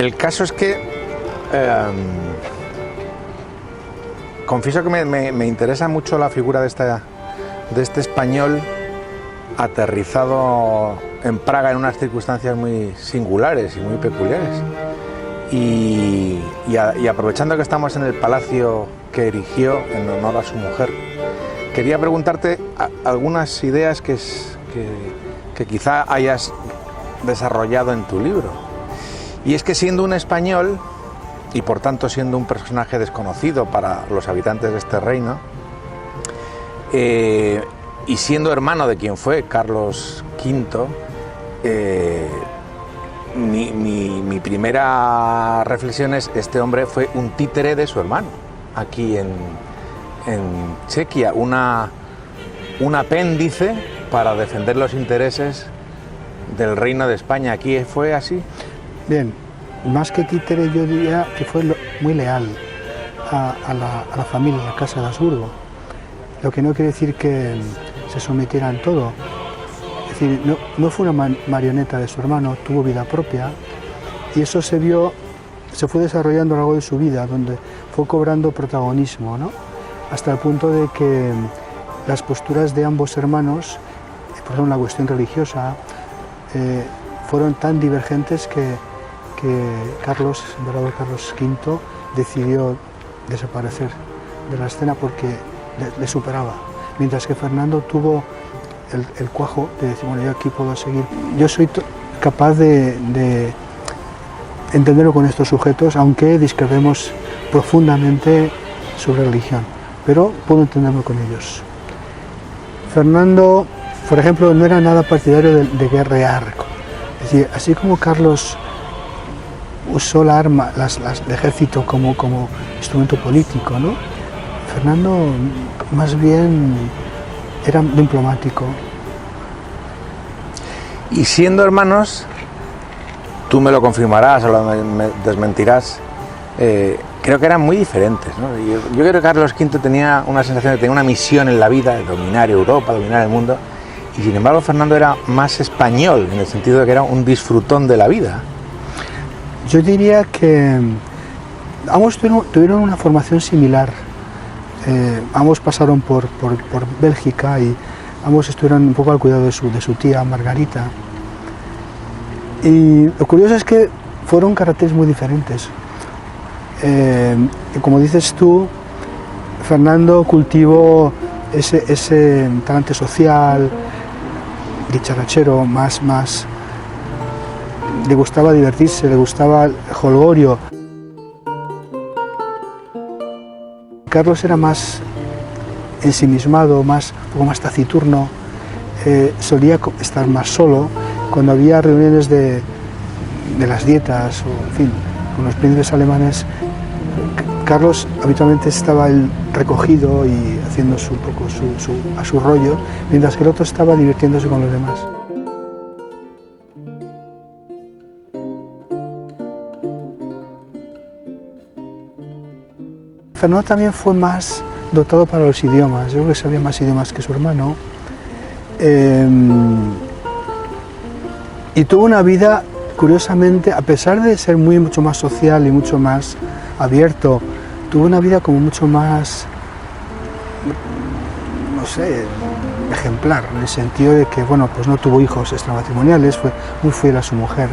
El caso es que confieso que me interesa mucho la figura de este español aterrizado en Praga en unas circunstancias muy singulares y muy peculiares. Y aprovechando que estamos en el palacio que erigió en honor a su mujer, quería preguntarte algunas ideas que quizá hayas desarrollado en tu libro. Y es que siendo un español, y por tanto siendo un personaje desconocido para los habitantes de este reino, y siendo hermano de quien fue Carlos V, mi primera reflexión es: este hombre fue un títere de su hermano, aquí en Chequia, un apéndice para defender los intereses del Reino de España. ¿Aquí fue así? Bien, más que títere, yo diría que fue muy leal a la familia, a la casa de Habsburgo, lo que no quiere decir que se sometiera en todo. Es decir, no fue una marioneta de su hermano, tuvo vida propia, y eso se fue desarrollando a lo largo de su vida, donde fue cobrando protagonismo, ¿no? Hasta el punto de que las posturas de ambos hermanos, por ejemplo la cuestión religiosa, fueron tan divergentes que Carlos, el emperador Carlos V, decidió desaparecer de la escena porque le superaba, mientras que Fernando tuvo el cuajo de decir: bueno, yo aquí puedo seguir, yo soy capaz de entenderlo con estos sujetos, aunque discrepemos profundamente sobre religión, pero puedo entenderlo con ellos. Fernando, por ejemplo, no era nada partidario de guerrear, es decir, así como Carlos usó la arma, el ejército como instrumento político, ¿no? Fernando más bien era diplomático. Y siendo hermanos, tú me lo confirmarás o me desmentirás, creo que eran muy diferentes, ¿no? Yo creo que Carlos V tenía una sensación de tener una misión en la vida, de dominar Europa, dominar el mundo, y sin embargo Fernando era más español, en el sentido de que era un disfrutón de la vida. Yo diría que ambos tuvieron una formación similar. Ambos pasaron por Bélgica y ambos estuvieron un poco al cuidado de su tía Margarita. Y lo curioso es que fueron caracteres muy diferentes. Como dices tú, Fernando cultivó ese talante social, dicharachero, más le gustaba divertirse, le gustaba el jolgorio. Carlos era más ensimismado, un poco más taciturno, solía estar más solo. Cuando había reuniones de las dietas, o en fin, con los príncipes alemanes, Carlos habitualmente estaba él recogido y haciendo un poco a su rollo, mientras que el otro estaba divirtiéndose con los demás. Fernando también fue más dotado para los idiomas. Yo creo que sabía más idiomas que su hermano. Y tuvo una vida, curiosamente, a pesar de ser mucho más social y mucho más abierto, tuvo una vida como mucho más, no sé, ejemplar, en el sentido de que, bueno, pues no tuvo hijos extramatrimoniales, fue muy fiel a su mujer.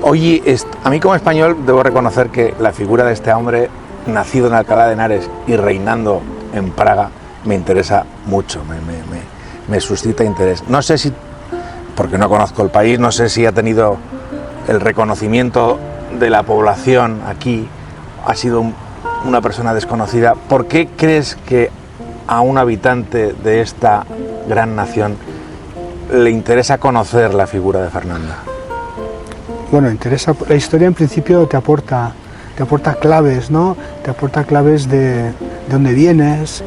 Oye, a mí como español debo reconocer que la figura de este hombre, nacido en Alcalá de Henares y reinando en Praga, me interesa mucho, me suscita interés. No sé si, porque no conozco el país, no sé si ha tenido el reconocimiento de la población aquí, ha sido una persona desconocida. ¿Por qué crees que a un habitante de esta gran nación le interesa conocer la figura de Fernando? Bueno, la historia en principio te aporta claves, ¿no? Te aporta claves de dónde vienes.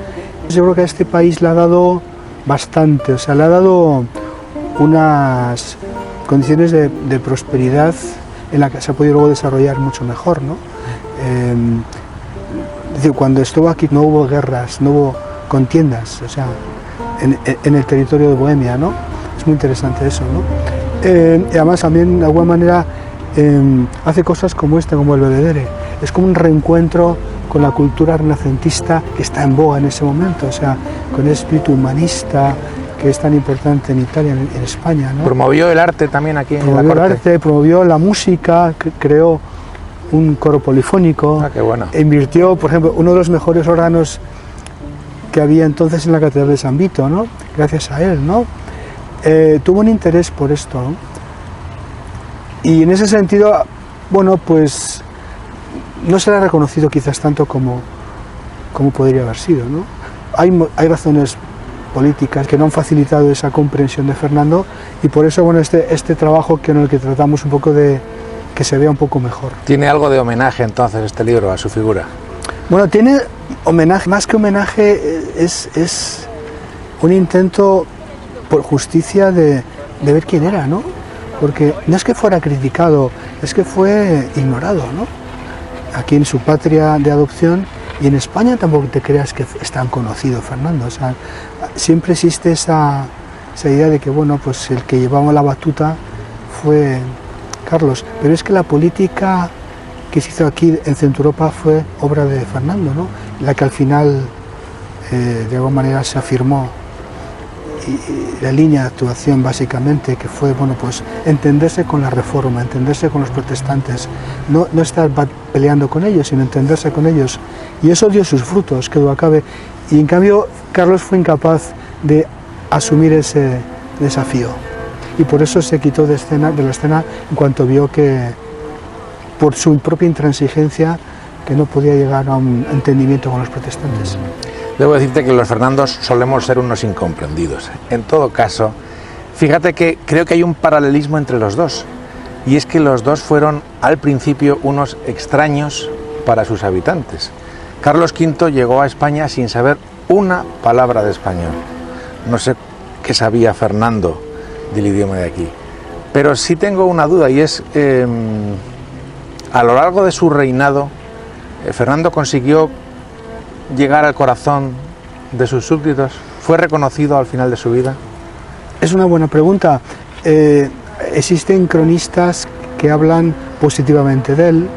Yo creo que a este país le ha dado bastante, o sea, le ha dado unas condiciones de prosperidad en la que se ha podido luego desarrollar mucho mejor, ¿no? Es decir, cuando estuvo aquí no hubo guerras, no hubo contiendas, o sea, en el territorio de Bohemia, ¿no? Es muy interesante eso, ¿no? Y además también de alguna manera hace cosas como esta, como el Belvedere. Es como un reencuentro con la cultura renacentista que está en boga en ese momento, o sea, con el espíritu humanista que es tan importante en Italia, en España, ¿no? Promovió el arte también aquí en la corte. Promovió el arte, promovió la música, creó un coro polifónico. Ah, qué bueno. Invirtió, por ejemplo, uno de los mejores órganos que había entonces en la Catedral de San Vito, ¿no? Gracias a él, ¿no? Tuvo un interés por esto, ¿no? Y en ese sentido, bueno, pues no se le ha reconocido quizás tanto como podría haber sido, ¿no? Hay razones políticas que no han facilitado esa comprensión de Fernando, y por eso, bueno, este trabajo en el que tratamos un poco de que se vea un poco mejor. ¿Tiene algo de homenaje entonces este libro a su figura? Bueno, tiene homenaje, más que homenaje, es un intento por justicia de ver quién era, ¿no? Porque no es que fuera criticado, es que fue ignorado, ¿no? Aquí en su patria de adopción, y en España tampoco te creas que es tan conocido Fernando. O sea, siempre existe esa idea de que, bueno, pues el que llevaba la batuta fue Carlos, pero es que la política que se hizo aquí en Centro Europa fue obra de Fernando, ¿no? La que al final de alguna manera se afirmó, y la línea de actuación básicamente, que fue, bueno, pues entenderse con la Reforma, entenderse con los protestantes, no estar peleando con ellos, sino entenderse con ellos, y eso dio sus frutos, que duda cabe. Y en cambio Carlos fue incapaz de asumir ese desafío, y por eso se quitó de la escena en cuanto vio que, por su propia intransigencia, que no podía llegar a un entendimiento con los protestantes. Debo decirte que los Fernandos solemos ser unos incomprendidos. En todo caso, fíjate que creo que hay un paralelismo entre los dos, y es que los dos fueron al principio unos extraños para sus habitantes. Carlos V llegó a España sin saber una palabra de español. No sé qué sabía Fernando del idioma de aquí, pero sí tengo una duda, y es, a lo largo de su reinado, Fernando consiguió llegar al corazón de sus súbditos. ¿Fue reconocido al final de su vida? Es una buena pregunta. Existen cronistas que hablan positivamente de él.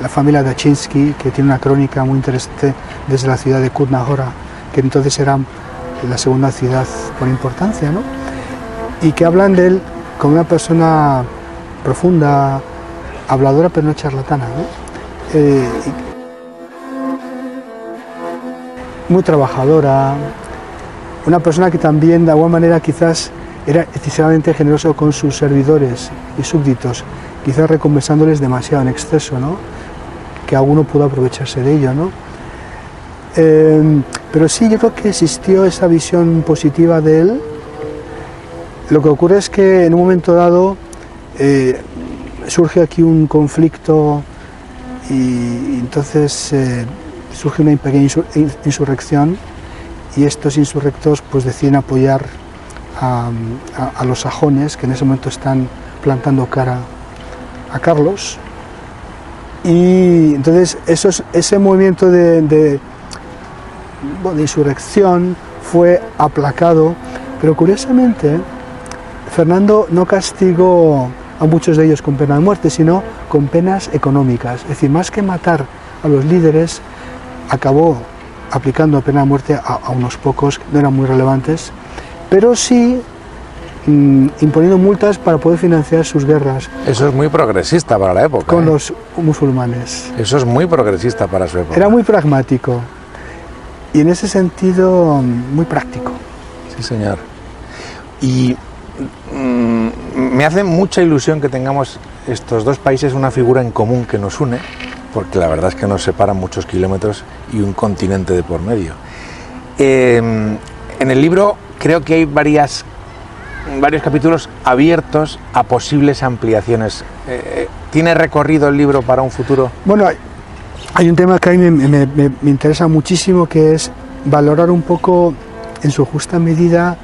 La familia Dachinsky, que tiene una crónica muy interesante desde la ciudad de Kutna-Hora, que entonces era la segunda ciudad por importancia, ¿no? Y que hablan de él como una persona profunda, habladora pero no charlatana, ¿no? Muy trabajadora, una persona que también de alguna manera quizás era excesivamente generoso con sus servidores y súbditos, quizás recompensándoles demasiado en exceso, ¿no? Que alguno pudo aprovecharse de ello, ¿no? Pero sí, yo creo que existió esa visión positiva de él. Lo que ocurre es que en un momento dado surge aquí un conflicto, y entonces surge una pequeña insurrección, y estos insurrectos pues deciden apoyar a los sajones, que en ese momento están plantando cara a Carlos, y entonces ese movimiento de insurrección fue aplacado, pero curiosamente Fernando no castigó a muchos de ellos con pena de muerte, sino con penas económicas. Es decir, más que matar a los líderes, acabó aplicando pena de muerte a unos pocos, no eran muy relevantes, pero sí imponiendo multas para poder financiar sus guerras. Eso es muy progresista para la época. Con los musulmanes. Eso es muy progresista para su época. Era muy pragmático, y en ese sentido muy práctico. Sí, señor. Y me hace mucha ilusión que tengamos estos dos países una figura en común que nos une, porque la verdad es que nos separan muchos kilómetros y un continente de por medio. En el libro creo que hay varios capítulos abiertos a posibles ampliaciones. ¿Tiene recorrido el libro para un futuro? Bueno, hay un tema que a mí me interesa muchísimo, que es valorar un poco en su justa medida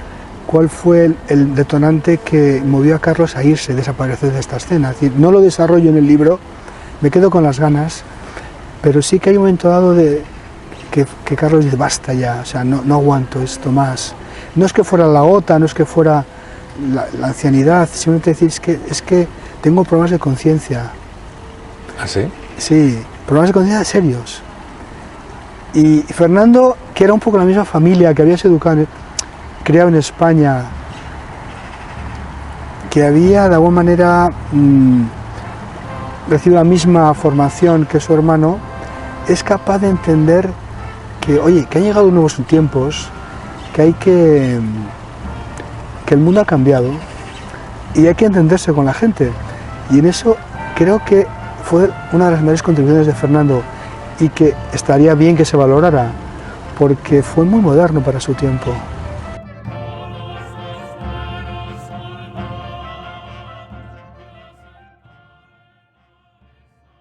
cuál fue el detonante que movió a Carlos a irse, desaparecer de esta escena. Es decir, no lo desarrollo en el libro, me quedo con las ganas, pero sí que hay un momento dado de que Carlos dice, basta ya, o sea, no aguanto esto más. No es que fuera la OTAN, no es que fuera la ancianidad, simplemente decir, es que tengo problemas de conciencia. ¿Ah, sí? Sí, problemas de conciencia serios. Y Fernando, que era un poco la misma familia, que había sido criado en España, que había de alguna manera recibido la misma formación que su hermano, es capaz de entender que, oye, que han llegado nuevos tiempos, que hay que el mundo ha cambiado y hay que entenderse con la gente. Y en eso creo que fue una de las mayores contribuciones de Fernando y que estaría bien que se valorara, porque fue muy moderno para su tiempo.